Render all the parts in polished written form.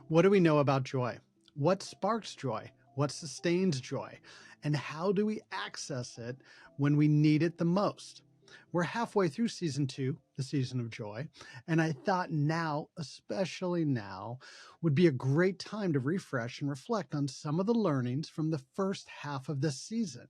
What do we know about joy? What sparks joy? What sustains joy? And how do we access it when we need it the most? We're halfway through season 2, the season of joy, and I thought now, especially now, would be a great time to refresh and reflect on some of the learnings from the first half of this season.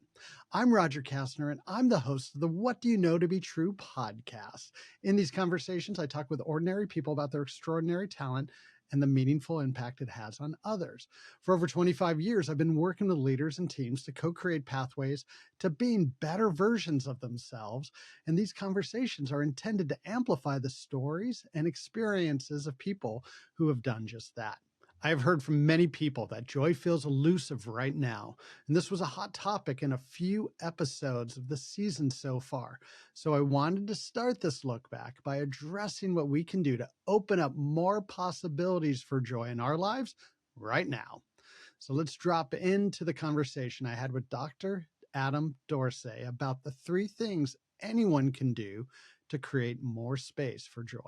I'm Roger Kastner, and I'm the host of the What Do You Know to Be True podcast. In these conversations, I talk with ordinary people about their extraordinary talent and the meaningful impact it has on others. For over 25 years, I've been working with leaders and teams to co-create pathways to being better versions of themselves. And these conversations are intended to amplify the stories and experiences of people who have done just that. I have heard from many people that joy feels elusive right now, and this was a hot topic in a few episodes of the season so far. So I wanted to start this look back by addressing what we can do to open up more possibilities for joy in our lives right now. So let's drop into the conversation I had with Dr. Adam Dorsey about the 3 things anyone can do to create more space for joy.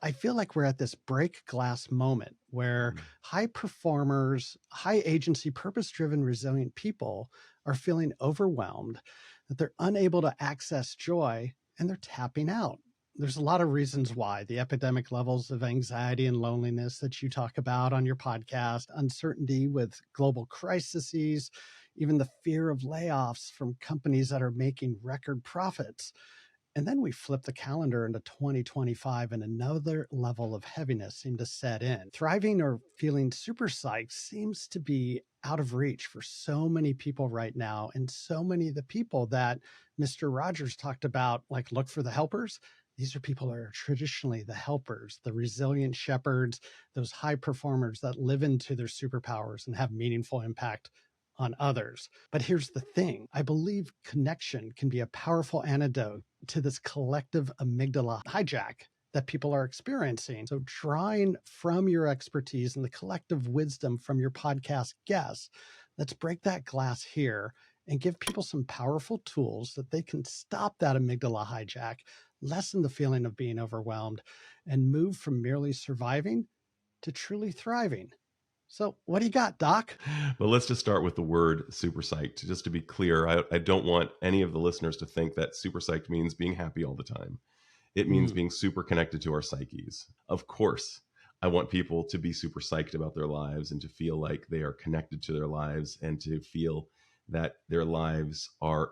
I feel like we're at this break glass moment where high performers, high agency, purpose-driven, resilient people are feeling overwhelmed, that they're unable to access joy, and they're tapping out. There's a lot of reasons why. The epidemic levels of anxiety and loneliness that you talk about on your podcast, uncertainty with global crises, even the fear of layoffs from companies that are making record profits. And then we flip the calendar into 2025 and another level of heaviness seemed to set in. Thriving or feeling super psyched seems to be out of reach for so many people right now. And so many of the people that Mr. Rogers talked about, like look for the helpers. These are people that are traditionally the helpers, the resilient shepherds, those high performers that live into their superpowers and have meaningful impact on others. But here's the thing. I believe connection can be a powerful antidote to this collective amygdala hijack that people are experiencing. So drawing from your expertise and the collective wisdom from your podcast guests, let's break that glass here and give people some powerful tools that they can stop that amygdala hijack, lessen the feeling of being overwhelmed, and move from merely surviving to truly thriving. So what do you got, Doc? Well, let's just start with the word super psyched. Just to be clear, I don't want any of the listeners to think that super psyched means being happy all the time. It means being super connected to our psyches. Of course, I want people to be super psyched about their lives and to feel like they are connected to their lives and to feel that their lives are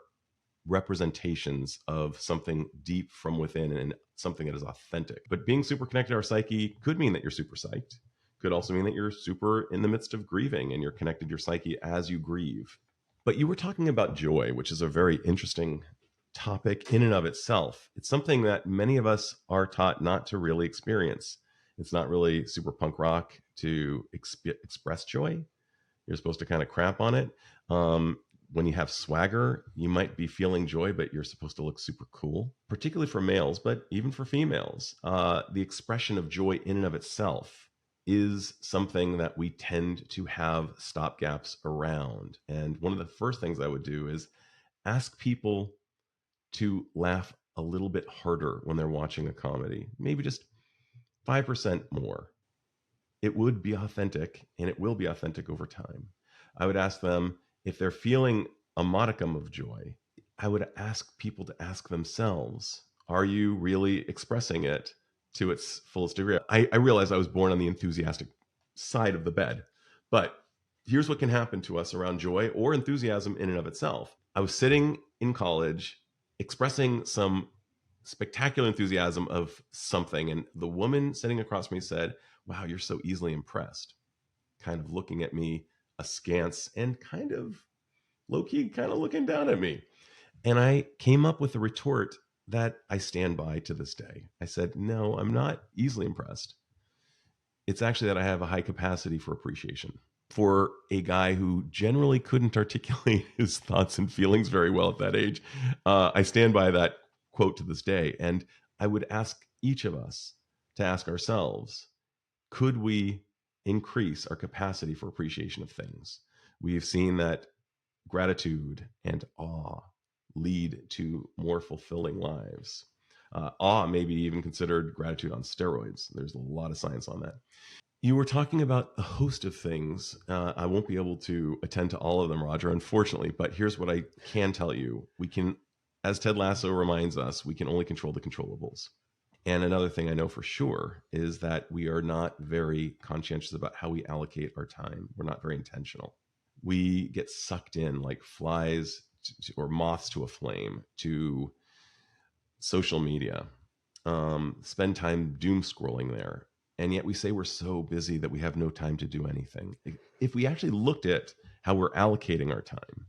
representations of something deep from within and something that is authentic. But being super connected to our psyche could mean that you're super psyched. Could also mean that you're super in the midst of grieving and you're connected to your psyche as you grieve. But you were talking about joy, which is a very interesting topic in and of itself. It's something that many of us are taught not to really experience. It's not really super punk rock to express joy. You're supposed to kind of crap on it. When you have swagger, you might be feeling joy, but you're supposed to look super cool, particularly for males, but even for females. The expression of joy in and of itself is something that we tend to have stopgaps around. And one of the first things I would do is ask people to laugh a little bit harder when they're watching a comedy, maybe just 5% more. It would be authentic, and it will be authentic over time. I would ask them if they're feeling a modicum of joy. I would ask people to ask themselves, are you really expressing it to its fullest degree? I realized I was born on the enthusiastic side of the bed, but here's what can happen to us around joy or enthusiasm in and of itself. I was sitting in college expressing some spectacular enthusiasm of something, and the woman sitting across from me said, "Wow, you're so easily impressed," kind of looking at me askance and kind of low-key kind of looking down at me. And I came up with a retort that I stand by to this day. I said, no, I'm not easily impressed. It's actually that I have a high capacity for appreciation. For a guy who generally couldn't articulate his thoughts and feelings very well at that age, I stand by that quote to this day. And I would ask each of us to ask ourselves, could we increase our capacity for appreciation of things? We've seen that gratitude and awe lead to more fulfilling lives. Awe may be even considered gratitude on steroids. There's a lot of science on that. You were talking about a host of things. I won't be able to attend to all of them, Roger, unfortunately, but here's what I can tell you. We can, as Ted Lasso reminds us, we can only control the controllables. And another thing I know for sure is that we are not very conscientious about how we allocate our time. We're not very intentional. We get sucked in like flies or moths to a flame to social media, spend time doom scrolling there. And yet we say we're so busy that we have no time to do anything. If we actually looked at how we're allocating our time,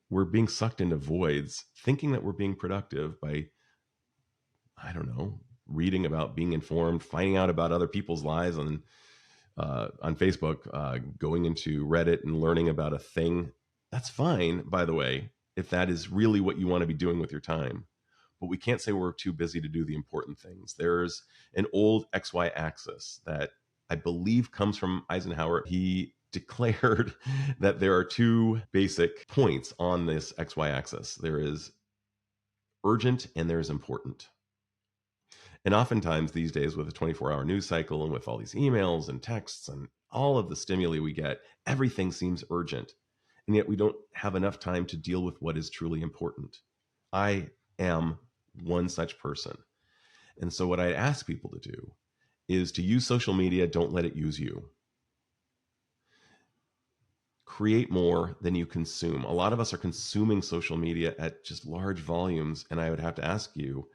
we're being sucked into voids, thinking that we're being productive by, I don't know, reading about, being informed, finding out about other people's lives on Facebook, going into Reddit and learning about a thing. That's fine, by the way, if that is really what you want to be doing with your time. But we can't say we're too busy to do the important things. There's an old XY axis that I believe comes from Eisenhower. He declared that there are two basic points on this XY axis. There is urgent and there is important. And oftentimes these days with a 24-hour news cycle and with all these emails and texts and all of the stimuli we get, everything seems urgent. And yet we don't have enough time to deal with what is truly important. I am one such person. And so what I ask people to do is to use social media. Don't let it use you. Create more than you consume. A lot of us are consuming social media at just large volumes. And I would have to ask you,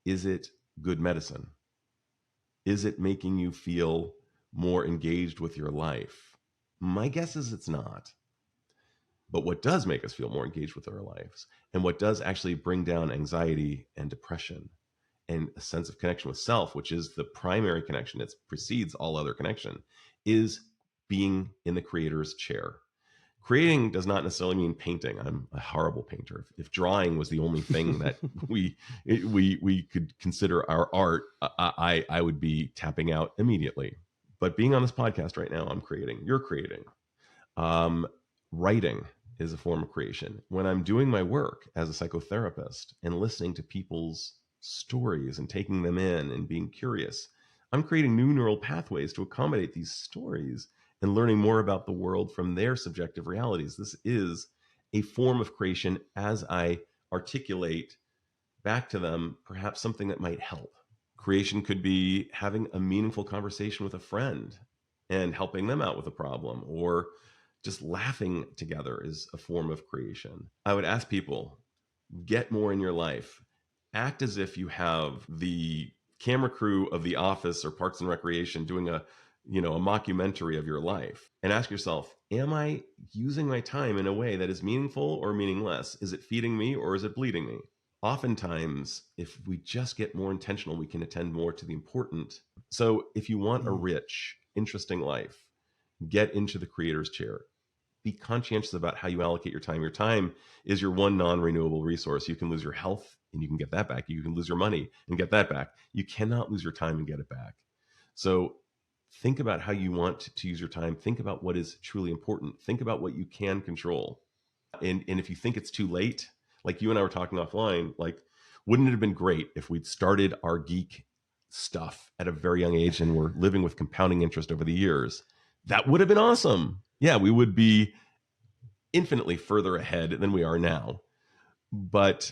is it good medicine? Is it making you feel more engaged with your life? My guess is it's not. But what does make us feel more engaged with our lives, and what does actually bring down anxiety and depression and a sense of connection with self, which is the primary connection that precedes all other connection, is being in the creator's chair. Creating does not necessarily mean painting. I'm a horrible painter. If drawing was the only thing that we could consider our art, I would be tapping out immediately. But being on this podcast right now, I'm creating. You're creating. Writing is a form of creation. When I'm doing my work as a psychotherapist and listening to people's stories and taking them in and being curious, I'm creating new neural pathways to accommodate these stories and learning more about the world from their subjective realities. This is a form of creation as I articulate back to them perhaps something that might help. Creation could be having a meaningful conversation with a friend and helping them out with a problem, or just laughing together is a form of creation. I would ask people, get more in your life. Act as if you have the camera crew of The Office or Parks and Recreation doing a mockumentary of your life, and ask yourself, am I using my time in a way that is meaningful or meaningless? Is it feeding me or is it bleeding me? Oftentimes, if we just get more intentional, we can attend more to the important. So if you want a rich, interesting life, get into the creator's chair. Be conscientious about how you allocate your time. Your time is your one non-renewable resource. You can lose your health and you can get that back. You can lose your money and get that back. You cannot lose your time and get it back. So think about how you want to use your time. Think about what is truly important. Think about what you can control. And if you think it's too late, like you and I were talking offline, like, wouldn't it have been great if we'd started our geek stuff at a very young age and we're living with compounding interest over the years? That would have been awesome. Yeah, we would be infinitely further ahead than we are now. But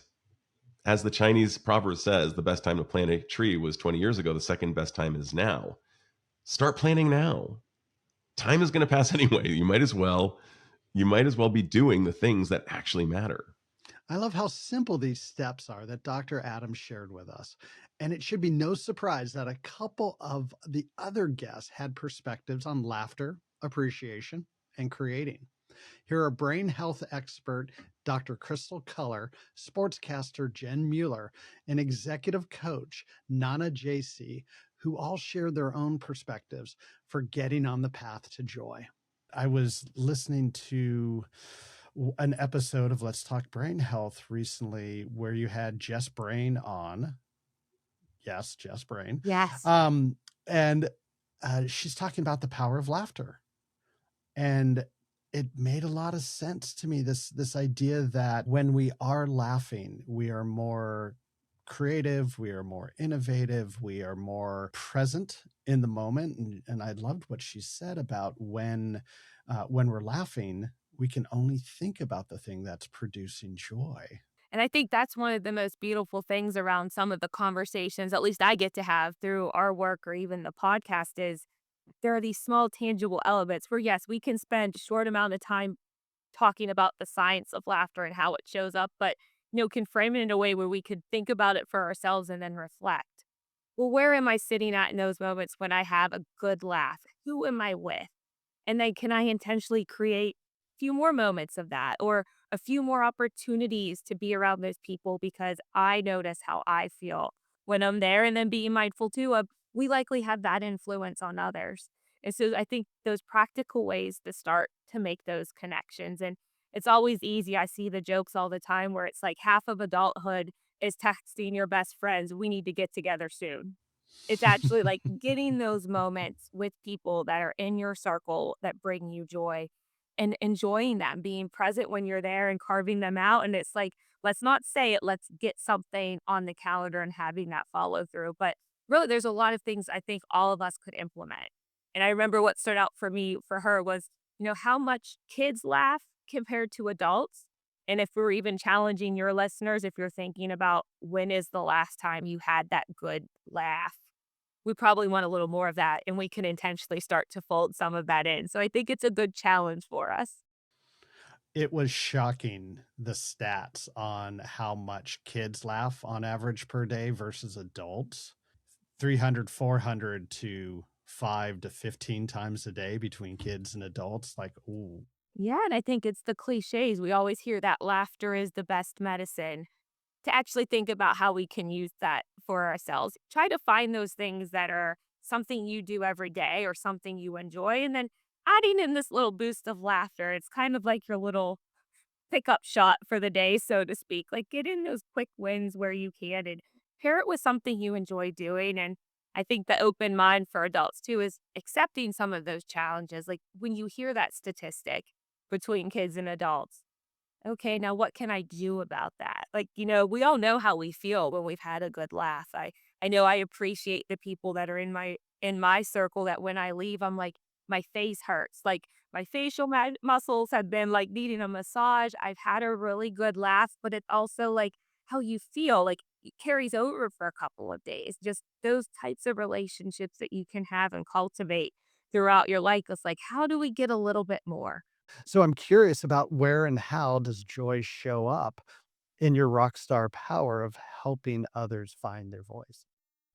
as the Chinese proverb says, the best time to plant a tree was 20 years ago. The second best time is now. Start planning now. Time is going to pass anyway. You might as well be doing the things that actually matter. I love how simple these steps are that Dr. Adams shared with us. And it should be no surprise that a couple of the other guests had perspectives on laughter, appreciation, and creating. Here are brain health expert Dr. Krystal Culler, sportscaster Jen Mueller, and executive coach Nana Gyesie, who all shared their own perspectives for getting on the path to joy. I was listening to an episode of Let's Talk Brain Health recently where you had Jess Brain on. Yes, Jess Brain. Yes. And she's talking about the power of laughter. And it made a lot of sense to me, this idea that when we are laughing, we are more creative, we are more innovative, we are more present in the moment. And I loved what she said about when we're laughing, we can only think about the thing that's producing joy. And I think that's one of the most beautiful things around some of the conversations, at least I get to have through our work or even the podcast, is there are these small tangible elements where, yes, we can spend a short amount of time talking about the science of laughter and how it shows up, but, can frame it in a way where we could think about it for ourselves and then reflect. Well, where am I sitting at in those moments when I have a good laugh? Who am I with? And then can I intentionally create a few more moments of that or a few more opportunities to be around those people because I notice how I feel when I'm there, and then being mindful too of we likely have that influence on others. And so I think those practical ways to start to make those connections. And it's always easy. I see the jokes all the time where it's like half of adulthood is texting your best friends, we need to get together soon. It's actually like getting those moments with people that are in your circle that bring you joy and enjoying them, being present when you're there and carving them out. And it's like, let's not say it, let's get something on the calendar and having that follow through. But really, there's a lot of things I think all of us could implement. And I remember what stood out for me for her was, how much kids laugh compared to adults. And if we're even challenging your listeners, if you're thinking about when is the last time you had that good laugh, we probably want a little more of that, and we can intentionally start to fold some of that in. So I think it's a good challenge for us. It was shocking, the stats on how much kids laugh on average per day versus adults. 300, 400 to 5 to 15 times a day between kids and adults. Like, ooh. Yeah, and I think it's the cliches. We always hear that laughter is the best medicine. To actually think about how we can use that for ourselves. Try to find those things that are something you do every day or something you enjoy, and then adding in this little boost of laughter. It's kind of like your little pickup shot for the day, so to speak. Like get in those quick wins where you can and pair it with something you enjoy doing. And I think the open mind for adults too is accepting some of those challenges. Like when you hear that statistic between kids and adults, okay, now what can I do about that? Like, we all know how we feel when we've had a good laugh. I know I appreciate the people that are in my circle that when I leave, I'm like, my face hurts. Like my facial muscles have been like needing a massage. I've had a really good laugh, but it's also like how you feel like it carries over for a couple of days. Just those types of relationships that you can have and cultivate throughout your life. It's like, how do we get a little bit more? So I'm curious about where and how does joy show up in your rock star power of helping others find their voice?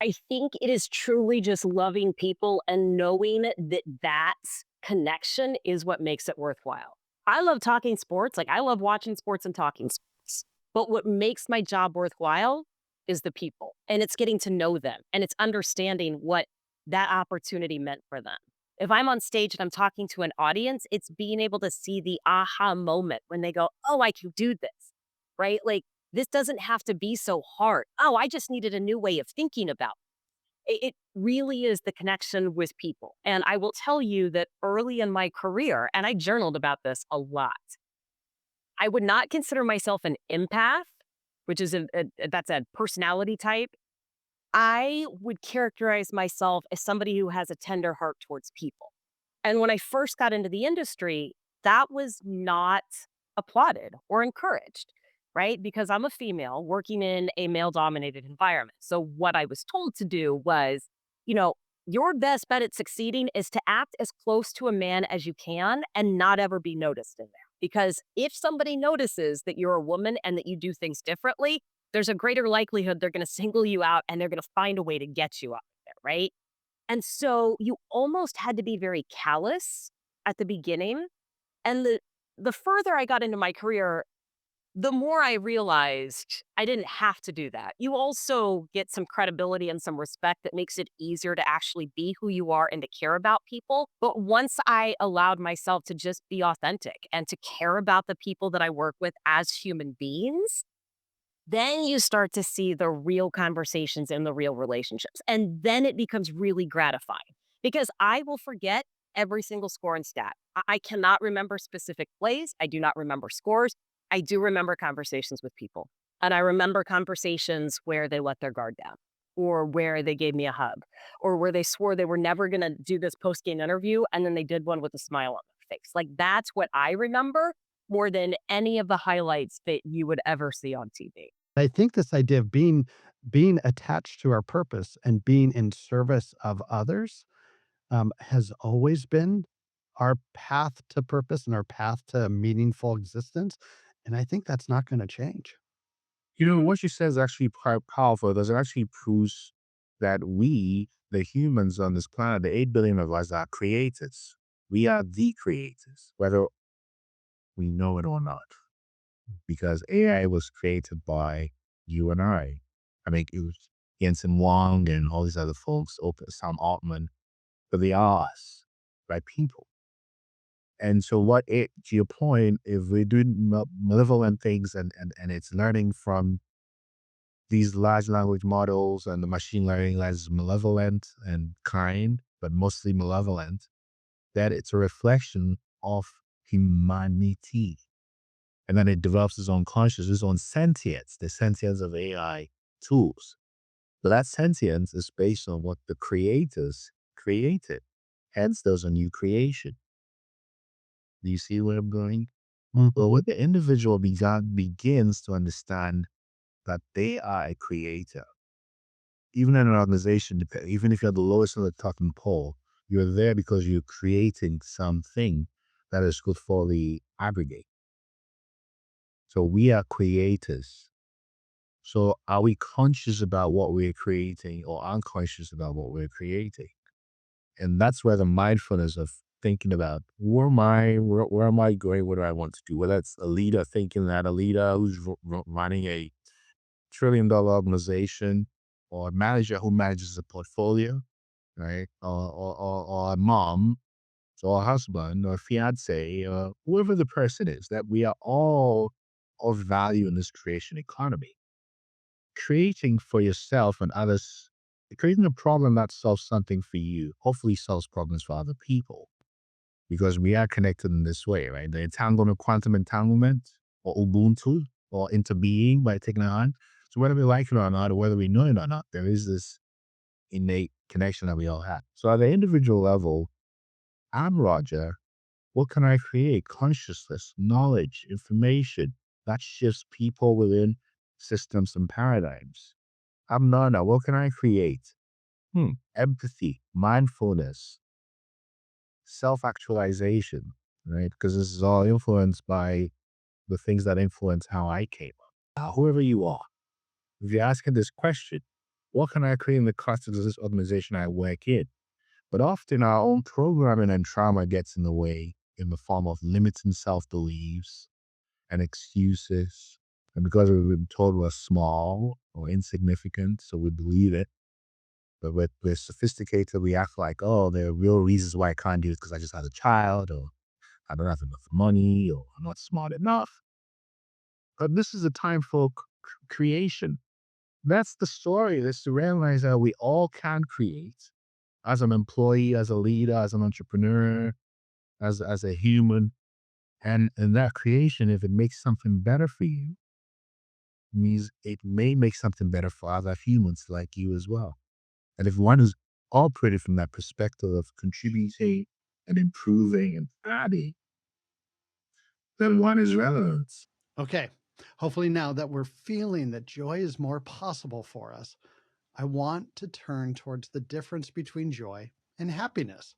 I think it is truly just loving people and knowing that that connection is what makes it worthwhile. I love talking sports. Like I love watching sports and talking sports. But what makes my job worthwhile is the people and it's getting to know them and it's understanding what that opportunity meant for them. If I'm on stage and I'm talking to an audience, it's being able to see the aha moment when they go, oh, I can do this, right? Like this doesn't have to be so hard. Oh, I just needed a new way of thinking about it. It really is the connection with people. And I will tell you that early in my career, and I journaled about this a lot, I would not consider myself an empath, which is that's a personality type. I would characterize myself as somebody who has a tender heart towards people. And when I first got into the industry, that was not applauded or encouraged, right? Because I'm a female working in a male dominated environment. So, what I was told to do was, you know, your best bet at succeeding is to act as close to a man as you can and not ever be noticed in there. Because if somebody notices that you're a woman and that you do things differently, there's a greater likelihood they're going to single you out and they're going to find a way to get you out of there, right? And so you almost had to be very callous at the beginning. And the further I got into my career, the more I realized I didn't have to do that. You also get some credibility and some respect that makes it easier to actually be who you are and to care about people. But once I allowed myself to just be authentic and to care about the people that I work with as human beings, then you start to see the real conversations and the real relationships. And then it becomes really gratifying because I will forget every single score and stat. I cannot remember specific plays. I do not remember scores. I do remember conversations with people. And I remember conversations where they let their guard down, or where they gave me a hug, or where they swore they were never going to do this post game interview. And then they did one with a smile on their face. Like, that's what I remember more than any of the highlights that you would ever see on TV. I think this idea of being attached to our purpose and being in service of others has always been our path to purpose and our path to meaningful existence. And I think that's not going to change. What you said is actually quite powerful because it actually proves that we, the humans on this planet, the 8 billion of us, are creators. We are the creators, whether we know it or not, because AI was created by you and I. I mean, it was Jensen Wong and all these other folks, Sam Altman, but they are us, by people. And so to your point, if we're doing malevolent things and it's learning from these large language models and the machine learning that is malevolent and kind, but mostly malevolent, that it's a reflection of humanity. And then it develops its own consciousness, its own sentience, the sentience of AI tools. But that sentience is based on what the creators created. Hence, there's a new creation. Do you see where I'm going? Well, when the individual begins to understand that they are a creator, even in an organization, even if you're the lowest on the totem pole, you're there because you're creating something that is good for the aggregate. So we are creators. So are we conscious about what we're creating or unconscious about what we're creating? And that's where the mindfulness of thinking about where am I going, what do I want to do? Whether it's a leader thinking that a leader who's running a trillion-dollar organization, or a manager who manages a portfolio, right? Or a mom, or a husband, or a fiance, or whoever the person is, that we are all of value in this creation economy. Creating for yourself and others, creating a problem that solves something for you, hopefully solves problems for other people. Because we are connected in this way, right? The entanglement, quantum entanglement, or Ubuntu, or interbeing by taking a hand. So whether we like it or not, or whether we know it or not, there is this innate connection that we all have. So at the individual level, I'm Roger. What can I create? Consciousness, knowledge, information that shifts people within systems and paradigms. I'm Nana. What can I create? Empathy, mindfulness, self-actualization, right? Because this is all influenced by the things that influence how I came up. Whoever you are, if you're asking this question, what can I create in the context of this organization I work in? But often our own programming and trauma gets in the way in the form of limiting self-beliefs and excuses. And because we've been told we're small or insignificant, so we believe it. But we're sophisticated, we act like, oh, there are real reasons why I can't do it because I just had a child, or I don't have enough money, or I'm not smart enough. But this is a time for creation. That's the story. That's to realize that we all can create as an employee, as a leader, as an entrepreneur, as a human. And that creation, if it makes something better for you, means it may make something better for other humans like you as well. And if one is operating from that perspective of contributing and improving and adding, then one is relevant. Okay. Hopefully, now that we're feeling that joy is more possible for us, I want to turn towards the difference between joy and happiness.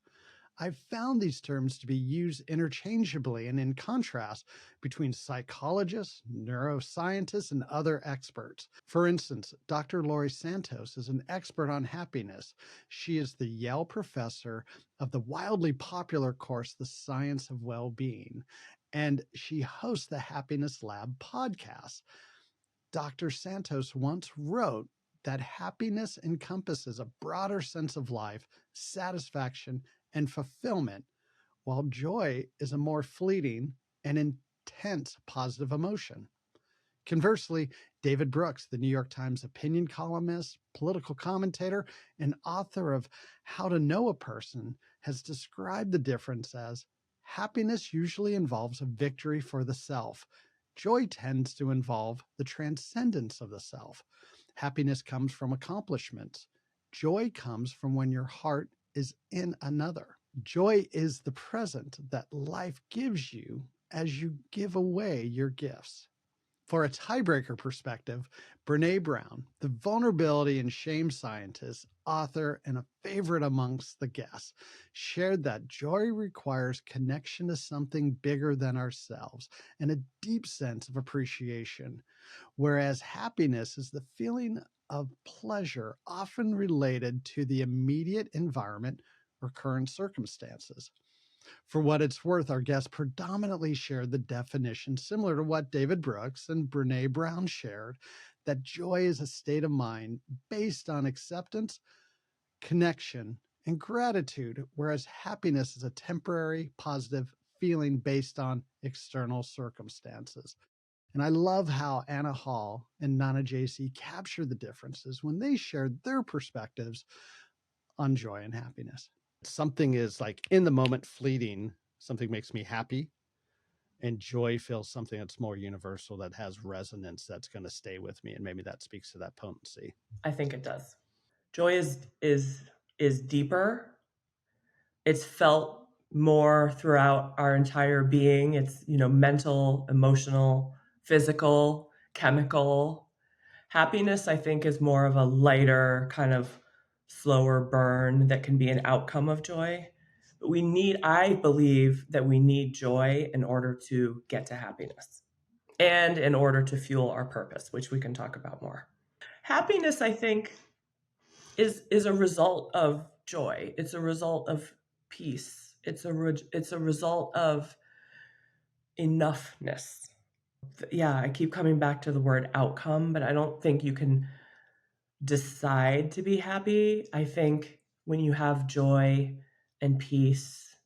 I've found these terms to be used interchangeably and in contrast between psychologists, neuroscientists, and other experts. For instance, Dr. Laurie Santos is an expert on happiness. She is the Yale professor of the wildly popular course, The Science of Well-Being, and she hosts the Happiness Lab podcast. Dr. Santos once wrote that happiness encompasses a broader sense of life, satisfaction, and fulfillment, while joy is a more fleeting and intense positive emotion. Conversely, David Brooks, the New York Times opinion columnist, political commentator, and author of How to Know a Person, has described the difference as happiness usually involves a victory for the self. Joy tends to involve the transcendence of the self. Happiness comes from accomplishments. Joy comes from when your heart is in another. Joy is the present that life gives you as you give away your gifts. For a tiebreaker perspective, Brene Brown, the vulnerability and shame scientist, author, and a favorite amongst the guests, shared that joy requires connection to something bigger than ourselves and a deep sense of appreciation, whereas happiness is the feeling of pleasure often related to the immediate environment or current circumstances. For what it's worth, our guests predominantly shared the definition similar to what David Brooks and Brene Brown shared, that joy is a state of mind based on acceptance, connection, and gratitude, whereas happiness is a temporary, positive feeling based on external circumstances. And I love how Anna Hall and Nana Gyesie captured the differences when they shared their perspectives on joy and happiness. Something is like in the moment fleeting, something makes me happy, and joy feels something that's more universal, that has resonance, that's going to stay with me, and maybe that speaks to that potency. I think it does. Joy is deeper. It's felt more throughout our entire being. It's, mental, emotional, physical, chemical. Happiness, I think, is more of a lighter, kind of slower burn that can be an outcome of joy. But I believe that we need joy in order to get to happiness and in order to fuel our purpose, which we can talk about more. Happiness, I think, is a result of joy. It's a result of peace. It's a result of enoughness. Yeah, I keep coming back to the word outcome, but I don't think you can decide to be happy. I think when you have joy and peace,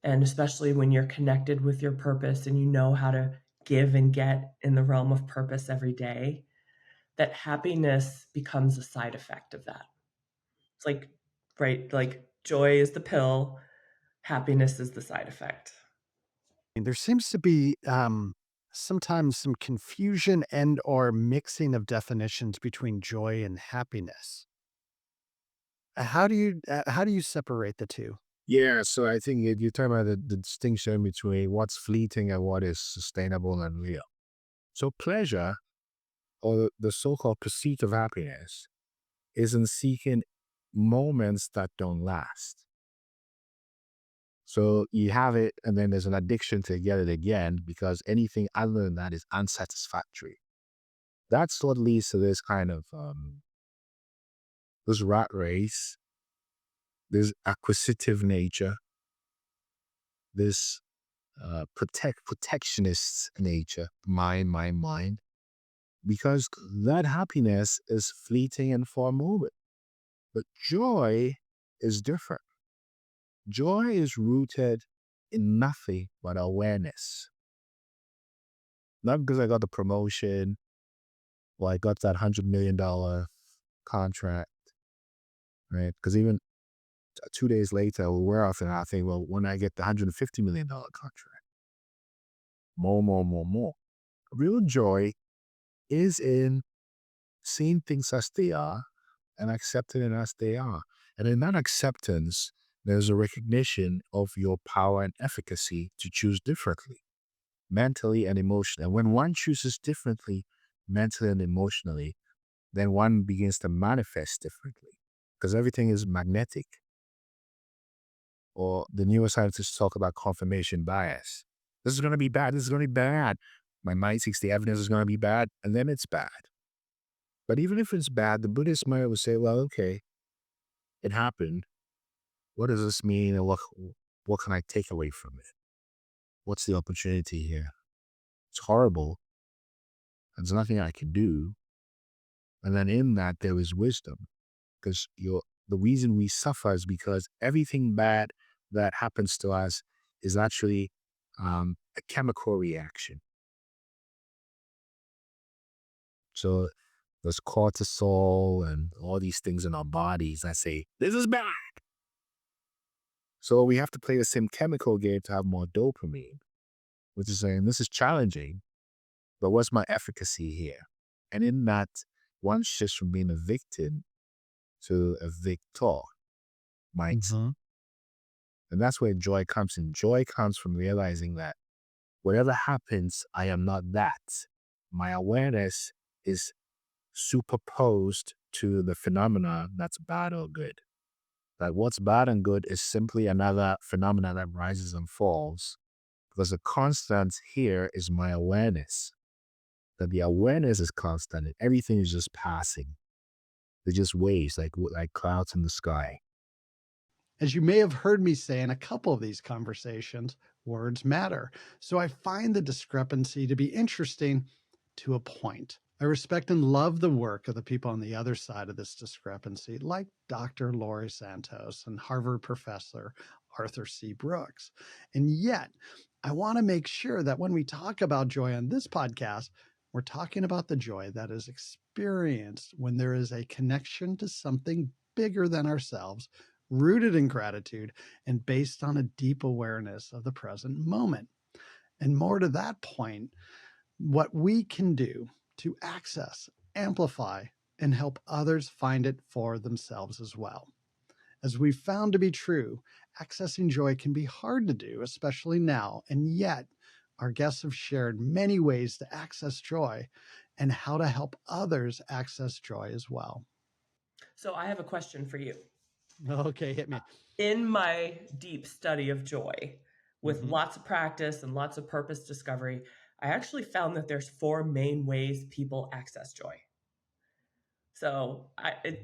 and especially when you're connected with your purpose and you know how to give and get in the realm of purpose every day, that happiness becomes a side effect of that. It's like, right, like joy is the pill, happiness is the side effect. There seems to be sometimes some confusion and or mixing of definitions between joy and happiness. How do you separate the two? Yeah, so I think you're talking about the distinction between what's fleeting and what is sustainable and real. So pleasure, or the so-called pursuit of happiness, is in seeking moments that don't last. So you have it, and then there's an addiction to get it again because anything other than that is unsatisfactory. That's what leads to this kind of this rat race, this acquisitive nature, this protectionist nature, mind, because that happiness is fleeting and for a moment. But joy is different. Joy is rooted in nothing but awareness. Not because I got the promotion or I got that $100 million contract, right? Because even 2 days later, we're off and I think, well, when I get the $150 million contract, more. Real joy is in seeing things as they are and accepting it as they are. And in that acceptance, there's a recognition of your power and efficacy to choose differently, mentally and emotionally. And when one chooses differently, mentally and emotionally, then one begins to manifest differently because everything is magnetic. Or the neuroscientists talk about confirmation bias. This is going to be bad. This is going to be bad. My mind thinks the evidence is going to be bad, and then it's bad. But even if it's bad, the Buddhist mind would say, well, okay, it happened. What does this mean? And what can I take away from it? What's the opportunity here? It's horrible. There's nothing I can do. And then in that, there is wisdom. Because the reason we suffer is because everything bad that happens to us is actually a chemical reaction. So there's cortisol and all these things in our bodies that say, this is bad. So we have to play the same chemical game to have more dopamine, which is saying this is challenging, but what's my efficacy here? And in that, one shifts from being a victim to a victor mindset. Mm-hmm. And that's where joy comes in. Joy comes from realizing that whatever happens, I am not that. My awareness is superposed to the phenomena that's bad or good. That what's bad and good is simply another phenomena that rises and falls. Because the constant here is my awareness. That the awareness is constant and everything is just passing. They're just waves, like clouds in the sky. As you may have heard me say in a couple of these conversations, words matter. So I find the discrepancy to be interesting to a point. I respect and love the work of the people on the other side of this discrepancy, like Dr. Laurie Santos and Harvard professor Arthur C. Brooks. And yet, I want to make sure that when we talk about joy on this podcast, we're talking about the joy that is experienced when there is a connection to something bigger than ourselves, rooted in gratitude and based on a deep awareness of the present moment. And more to that point, what we can do to access, amplify, and help others find it for themselves as well. As we've found to be true, accessing joy can be hard to do, especially now, and yet our guests have shared many ways to access joy and how to help others access joy as well. So I have a question for you. Okay, hit me. In my deep study of joy, with lots of practice and lots of purpose discovery, I actually found that there's 4 main ways people access joy. So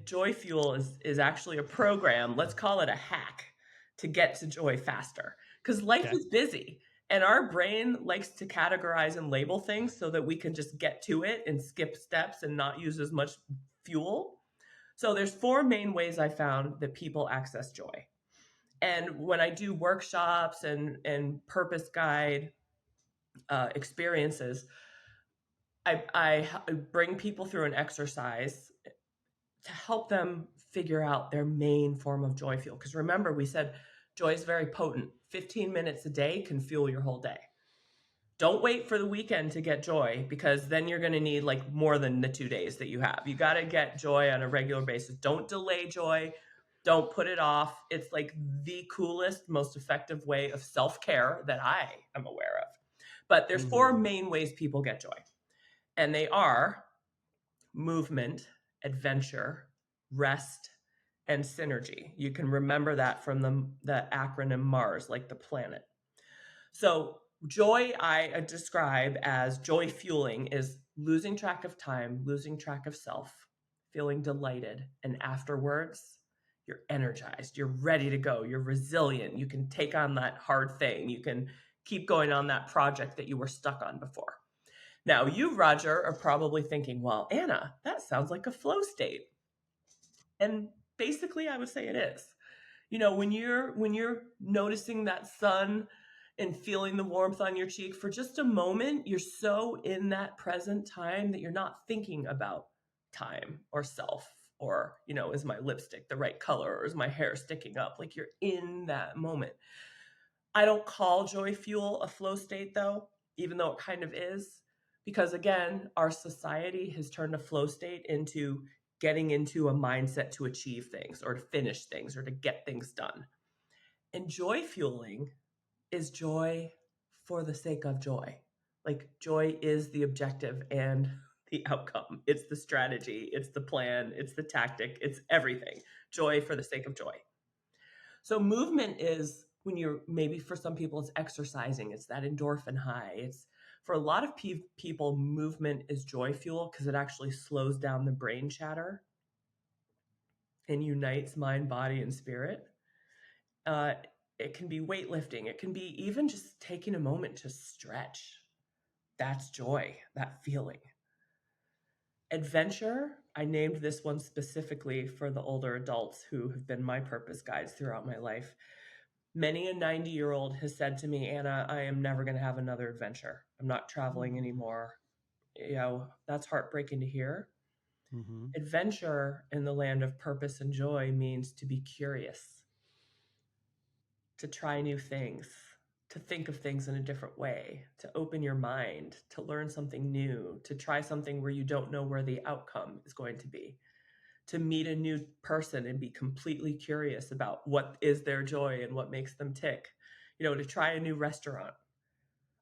Joy Fuel is actually a program, let's call it a hack, to get to joy faster. Because life is busy and our brain likes to categorize and label things so that we can just get to it and skip steps and not use as much fuel. So there's 4 main ways I found that people access joy. And when I do workshops and purpose guide experiences, I bring people through an exercise to help them figure out their main form of joy fuel. Because remember, we said joy is very potent. 15 minutes a day can fuel your whole day. Don't wait for the weekend to get joy, because then you're going to need like more than the 2 days that you have. You got to get joy on a regular basis. Don't delay joy. Don't put it off. It's like the coolest, most effective way of self-care that I am aware of. But there's 4 main ways people get joy. And they are movement, adventure, rest, and synergy. You can remember that from the acronym MARS, like the planet. So joy, I describe as joy fueling, is losing track of time, losing track of self, feeling delighted, and afterwards, you're energized, you're ready to go, you're resilient, you can take on that hard thing, you can keep going on that project that you were stuck on before. Now, you, Roger, are probably thinking, well, Anna, that sounds like a flow state. And basically, I would say it is. You know, when you're noticing that sun and feeling the warmth on your cheek for just a moment, you're so in that present time that you're not thinking about time or self or, you know, is my lipstick the right color or is my hair sticking up? Like, you're in that moment. I don't call joy fuel a flow state, though, even though it kind of is, because again, our society has turned a flow state into getting into a mindset to achieve things or to finish things or to get things done. And joy fueling is joy for the sake of joy. Like, joy is the objective and the outcome. It's the strategy, it's the plan, it's the tactic, it's everything. Joy for the sake of joy. So movement is when you're, maybe for some people it's exercising, it's that endorphin high. It's for a lot of people, movement is joy fuel because it actually slows down the brain chatter and unites mind, body, and spirit. It can be weightlifting. It can be even just taking a moment to stretch. That's joy, that feeling. Adventure, I named this one specifically for the older adults who have been my purpose guides throughout my life. Many a 90-year-old has said to me, Anna, I am never going to have another adventure. I'm not traveling anymore. You know, that's heartbreaking to hear. Adventure in the land of purpose and joy means to be curious, to try new things, to think of things in a different way, to open your mind, to learn something new, to try something where you don't know where the outcome is going to be, to meet a new person and be completely curious about what is their joy and what makes them tick, to try a new restaurant.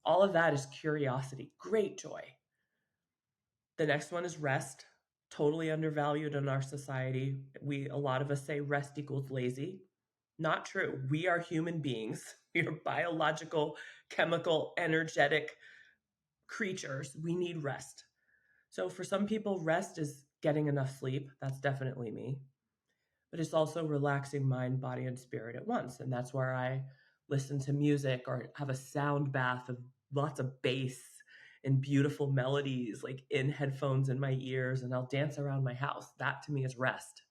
All of that is curiosity, great joy. The next one is rest, totally undervalued in our society. A lot of us say rest equals lazy. Not true. We are human beings. We are biological, chemical, energetic creatures. We need rest. So for some people, rest is getting enough sleep. That's definitely me. But it's also relaxing mind, body, and spirit at once. And that's where I listen to music or have a sound bath of lots of bass and beautiful melodies like in headphones in my ears, and I'll dance around my house. That to me is rest.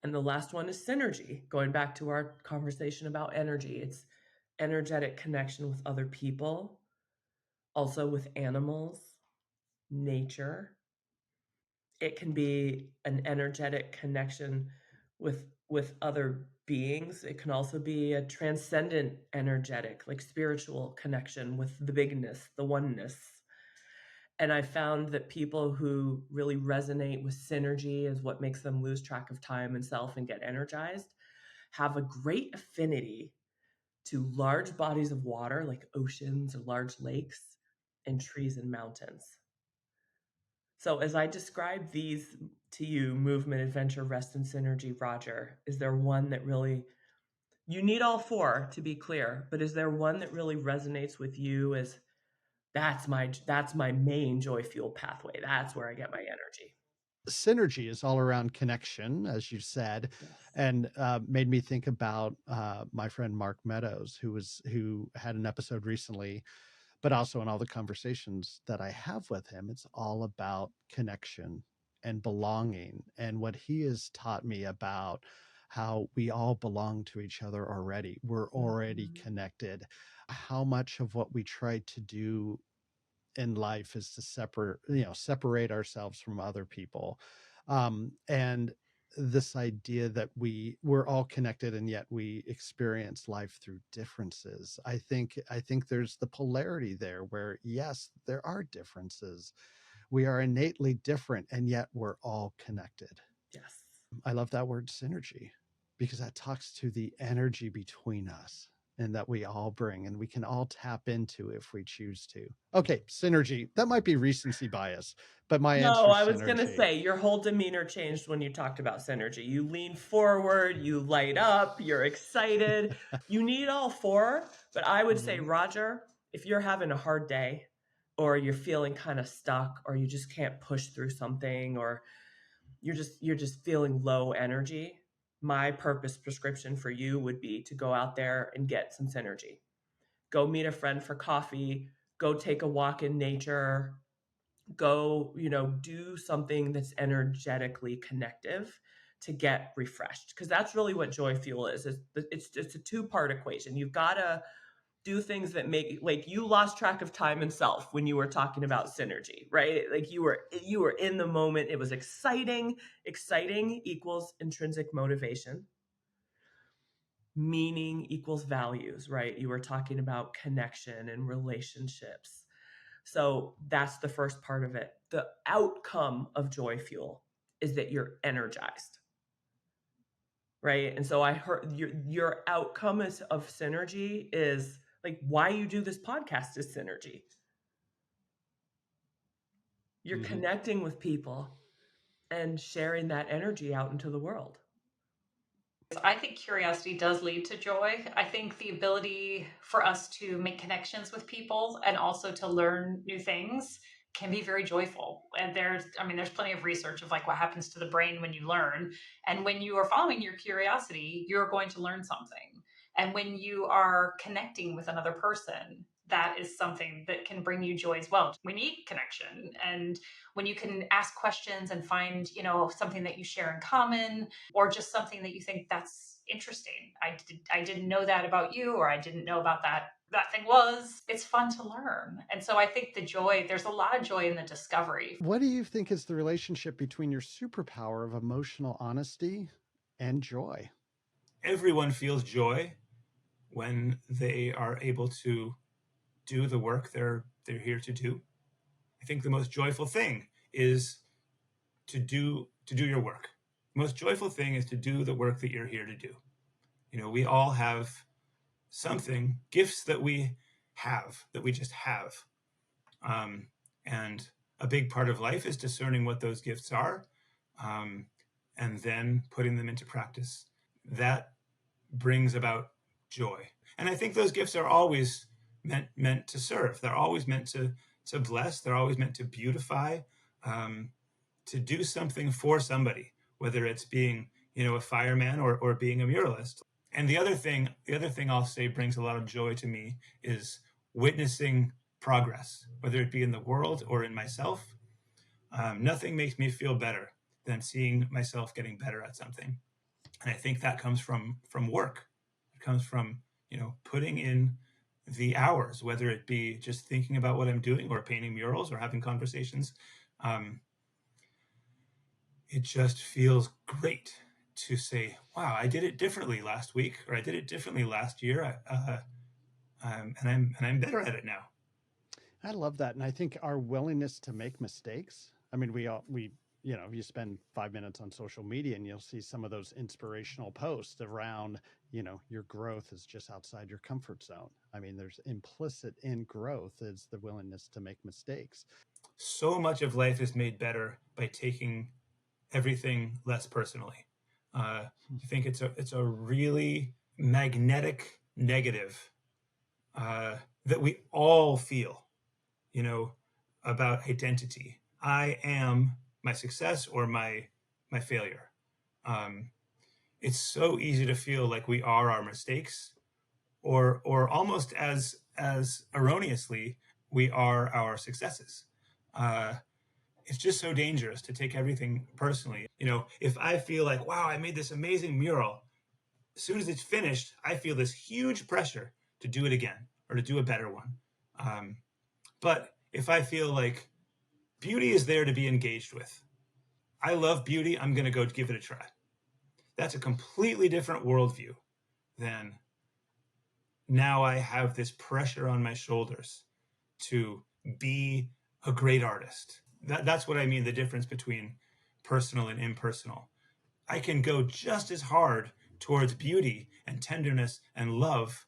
And the last one is synergy. Going back to our conversation about energy, it's energetic connection with other people, also with animals, nature. It can be an energetic connection with other beings. It can also be a transcendent energetic, like spiritual connection with the bigness, the oneness. And I found that people who really resonate with synergy as what makes them lose track of time and self and get energized have a great affinity to large bodies of water like oceans or large lakes and trees and mountains. So as I describe these to you, movement, adventure, rest, and synergy, Roger, is there one that really, you need all four to be clear, but is there one that really resonates with you as that's my main joy fuel pathway. That's where I get my energy. Synergy is all around connection, as you said, Yes. and made me think about my friend Mark Meadows, who had an episode recently, but also in all the conversations that I have with him, it's all about connection and belonging, and what he has taught me about how we all belong to each other already. We're already connected. How much of what we try to do in life is to separate ourselves from other people, and this idea that we're all connected and yet we experience life through differences. I think there's the polarity there where yes, there are differences. We are innately different and yet we're all connected. Yes. I love that word synergy because that talks to the energy between us and that we all bring and we can all tap into if we choose to. Okay, synergy. That might be recency bias, but my answer No, is I was going to synergy. say your whole demeanor changed when you talked about synergy. You lean forward, you light up, you're excited. You need all four, but I would say, Roger, if you're having a hard day or you're feeling kind of stuck or you just can't push through something or you're just feeling low energy, my purpose prescription for you would be to go out there and get some synergy. Go meet a friend for coffee, go take a walk in nature, go, do something that's energetically connective to get refreshed. Because that's really what joy fuel is. It's a two-part equation. You've got to do things that make, like, you lost track of time and self when you were talking about synergy, right? Like you were in the moment. It was exciting. Exciting equals intrinsic motivation. Meaning equals values, right? You were talking about connection and relationships. So that's the first part of it. The outcome of joy fuel is that you're energized, right? And so I heard your outcome of synergy is like why you do this podcast is synergy. You're connecting with people and sharing that energy out into the world. I think curiosity does lead to joy. I think the ability for us to make connections with people and also to learn new things can be very joyful. And there's plenty of research of like what happens to the brain when you learn. And when you are following your curiosity, you're going to learn something. And when you are connecting with another person, that is something that can bring you joy as well. We need connection. And when you can ask questions and find, something that you share in common, or just something that you think that's interesting. I didn't know that about you, or I didn't know about that thing was. It's fun to learn. And so I think there's a lot of joy in the discovery. What do you think is the relationship between your superpower of emotional honesty and joy? Everyone feels joy. when they are able to do the work they're here to do. I think the most joyful thing is to do your work. The most joyful thing is to do the work that you're here to do. We all have something, gifts that we just have. And a big part of life is discerning what those gifts are, and then putting them into practice. That brings about joy. And I think those gifts are always meant to serve. They're always meant to bless. They're always meant to beautify, to do something for somebody, whether it's being, a fireman or being a muralist. And the other thing I'll say brings a lot of joy to me is witnessing progress, whether it be in the world or in myself. Nothing makes me feel better than seeing myself getting better at something. And I think that comes from work. It comes from, putting in the hours, whether it be just thinking about what I'm doing or painting murals or having conversations. It just feels great to say, wow, I did it differently last week, or I did it differently last year. And I'm better at it now. I love that. And I think our willingness to make mistakes. I mean, you spend 5 minutes on social media and you'll see some of those inspirational posts around, your growth is just outside your comfort zone. I mean, there's implicit in growth is the willingness to make mistakes. So much of life is made better by taking everything less personally. I think it's a really magnetic negative that we all feel, about identity. I am my success or my failure. It's so easy to feel like we are our mistakes, or almost as erroneously we are our successes. It's just so dangerous to take everything personally. If I feel like, wow, I made this amazing mural, as soon as it's finished, I feel this huge pressure to do it again or to do a better one. But if I feel like beauty is there to be engaged with, I love beauty, I'm going to go give it a try. That's a completely different worldview than now I have this pressure on my shoulders to be a great artist. That's what I mean, the difference between personal and impersonal. I can go just as hard towards beauty and tenderness and love,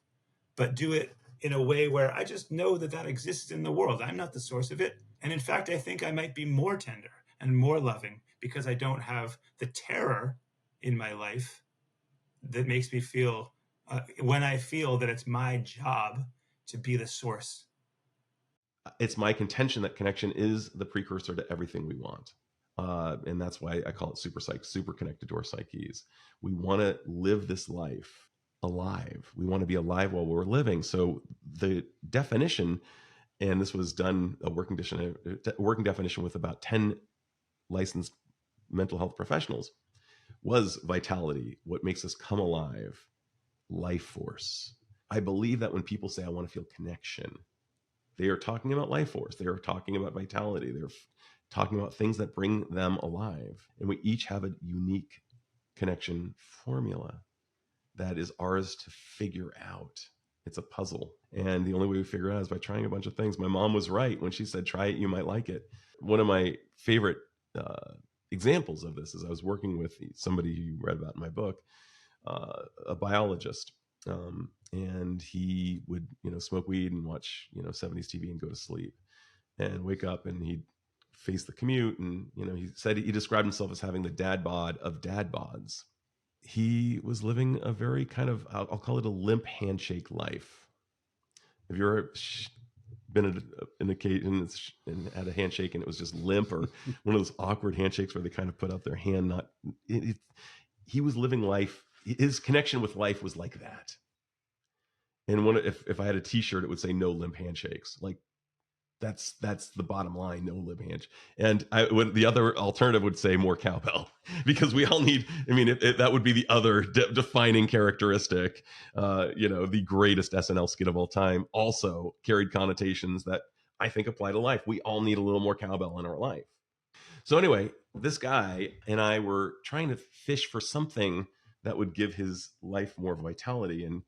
but do it in a way where I just know that exists in the world. I'm not the source of it. And in fact, I think I might be more tender and more loving because I don't have the terror in my life that makes me feel, when I feel that it's my job to be the source. It's my contention that connection is the precursor to everything we want. And that's why I call it super psych, super connected to our psyches. We want to live this life alive. We want to be alive while we're living. So the definition, and this was done, a working definition with about 10 licensed mental health professionals, was vitality, what makes us come alive, life force. I believe that when people say, I want to feel connection, they are talking about life force. They are talking about vitality. They're talking about things that bring them alive. And we each have a unique connection formula that is ours to figure out. It's a puzzle. And the only way we figure it out is by trying a bunch of things. My mom was right when she said, try it, you might like it. One of my favorite examples of this is I was working with somebody you read about in my book, a biologist. And he would, smoke weed and watch, 70s TV and go to sleep and wake up, and he'd face the commute. And, he said he described himself as having the dad bod of dad bods. He was living a very kind of, I'll call it a limp handshake life. Have you ever been in a occasion and had a handshake and it was just limp, or one of those awkward handshakes where they kind of put out their hand? He was living life. His connection with life was like that. And if I had a T-shirt, it would say "No limp handshakes." Like that's the bottom line, no limp handshake. And the other alternative would say more cowbell, because we all need. I mean, that would be the other defining characteristic. The greatest SNL skit of all time also carried connotations that I think apply to life. We all need a little more cowbell in our life. So anyway, this guy and I were trying to fish for something that would give his life more vitality. And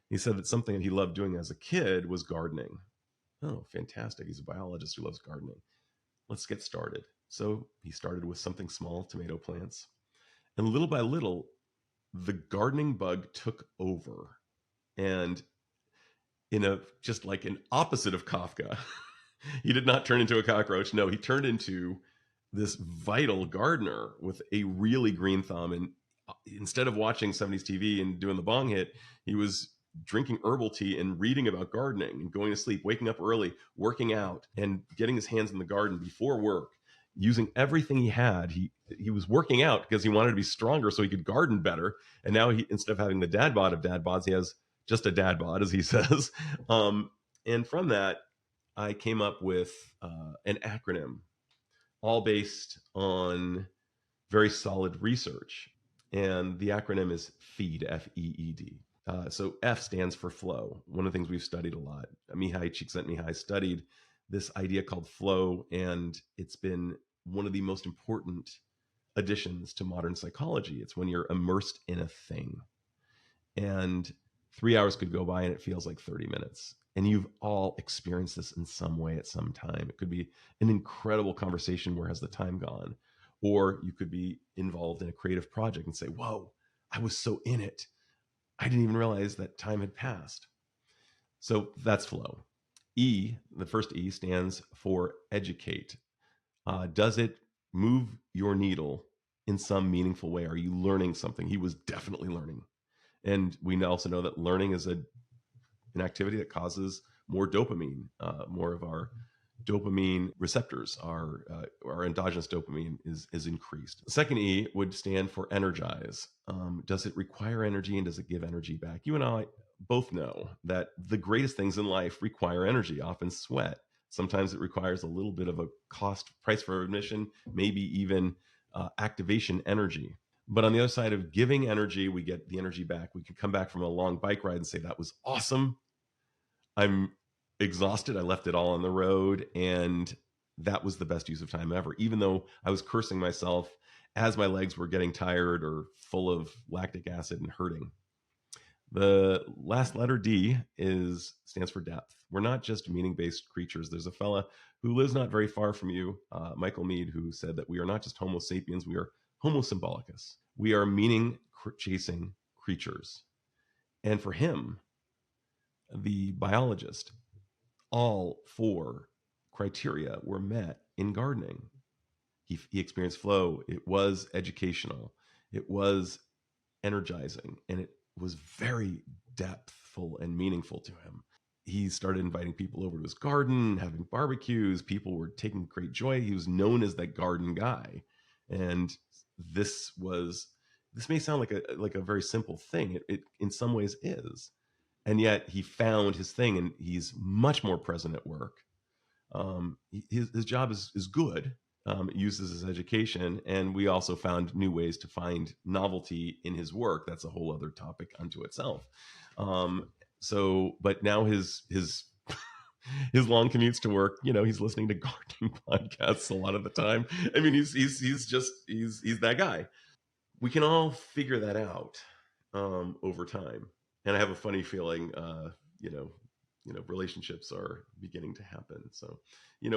He said that something that he loved doing as a kid was gardening. Oh, fantastic. He's a biologist who loves gardening. Let's get started. So he started with something small, tomato plants. And little by little, the gardening bug took over. And in a just like an opposite of Kafka, he did not turn into a cockroach. No, he turned into this vital gardener with a really green thumb. And instead of watching 70s TV and doing the bong hit, he was drinking herbal tea and reading about gardening and going to sleep, waking up early, working out, and getting his hands in the garden before work, using everything he had. He was working out because he wanted to be stronger so he could garden better. And now instead of having the dad bod of dad bods, he has just a dad bod, as he says. And from that, I came up with an acronym, all based on very solid research. And the acronym is FEED, F-E-E-D. So F stands for flow. One of the things we've studied a lot. Mihai Csikszentmihalyi studied this idea called flow, and it's been one of the most important additions to modern psychology. It's when you're immersed in a thing. And 3 hours could go by and it feels like 30 minutes. And you've all experienced this in some way at some time. It could be an incredible conversation. Where has the time gone? Or you could be involved in a creative project and say, whoa, I was so in it. I didn't even realize that time had passed. So that's flow. E, the first E, stands for educate. Does it move your needle in some meaningful way? Are you learning something? He was definitely learning. And we also know that learning is an activity that causes more dopamine, more of our dopamine receptors, our endogenous dopamine is increased. The second E would stand for energize. Does it require energy and does it give energy back? You and I both know that the greatest things in life require energy, often sweat. Sometimes it requires a little bit of a price for admission, maybe even activation energy. But on the other side of giving energy, we get the energy back. We can come back from a long bike ride and say, that was awesome. I'm exhausted. I left it all on the road, and that was the best use of time ever, even though I was cursing myself as my legs were getting tired or full of lactic acid and hurting. The last letter D stands for depth. We're not just meaning-based creatures. There's a fella who lives not very far from you, Michael Meade, who said that we are not just Homo sapiens, we are Homo symbolicus. We are meaning-chasing creatures. And for him, the biologist, all 4 criteria were met in gardening. He experienced flow. It was educational. It was energizing. And it was very depthful and meaningful to him. He started inviting people over to his garden, having barbecues. People were taking great joy. He was known as that garden guy. And this may sound like a very simple thing. It in some ways is. And yet he found his thing, and he's much more present at work. His job is good. It uses his education, and we also found new ways to find novelty in his work. That's a whole other topic unto itself. But now his his long commutes to work, he's listening to gardening podcasts a lot of the time. I mean, he's that guy. We can all figure that out over time. And I have a funny feeling, relationships are beginning to happen. So,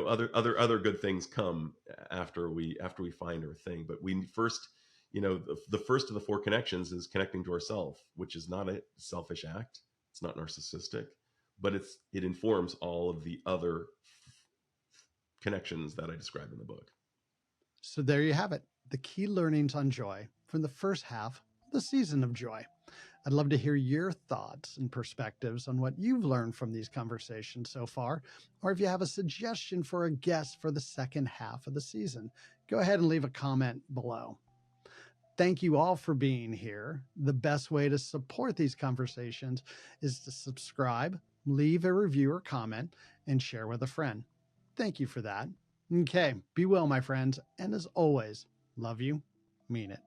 other good things come after we find our thing. But we first, the first of the 4 connections is connecting to ourselves, which is not a selfish act. It's not narcissistic, but it informs all of the other connections that I describe in the book. So there you have it, the key learnings on joy from the first half of the season of Joy. I'd love to hear your thoughts and perspectives on what you've learned from these conversations so far, or if you have a suggestion for a guest for the second half of the season, go ahead and leave a comment below. Thank you all for being here. The best way to support these conversations is to subscribe, leave a review or comment, and share with a friend. Thank you for that. Okay, be well, my friends, and as always, love you, mean it.